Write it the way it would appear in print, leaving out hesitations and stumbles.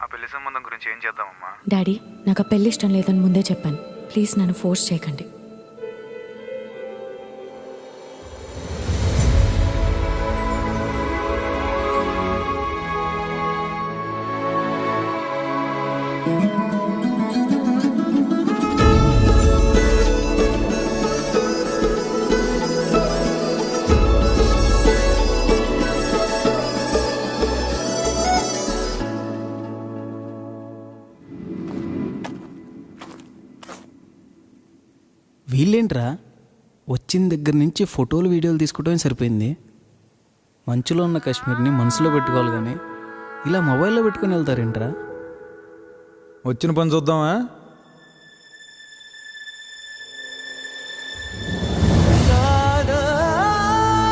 ఆ పెళ్లి సంబంధం గురించి ఏం చేద్దామమ్మా? డాడీ, నాకు ఆ పెళ్లి ఇష్టం లేదని ముందే చెప్పాను. ప్లీజ్ నన్ను ఫోర్స్ చేయకండి. వీళ్ళేంట్రా వచ్చిన దగ్గర నుంచి ఫోటోలు వీడియోలు తీసుకోవడమే సరిపోయింది. మంచులో ఉన్న కాశ్మీర్ని మనసులో పెట్టుకోవాలి కానీ ఇలా మొబైల్లో పెట్టుకుని వెళ్తారేంట్రా? వచ్చిన పని చూద్దామా?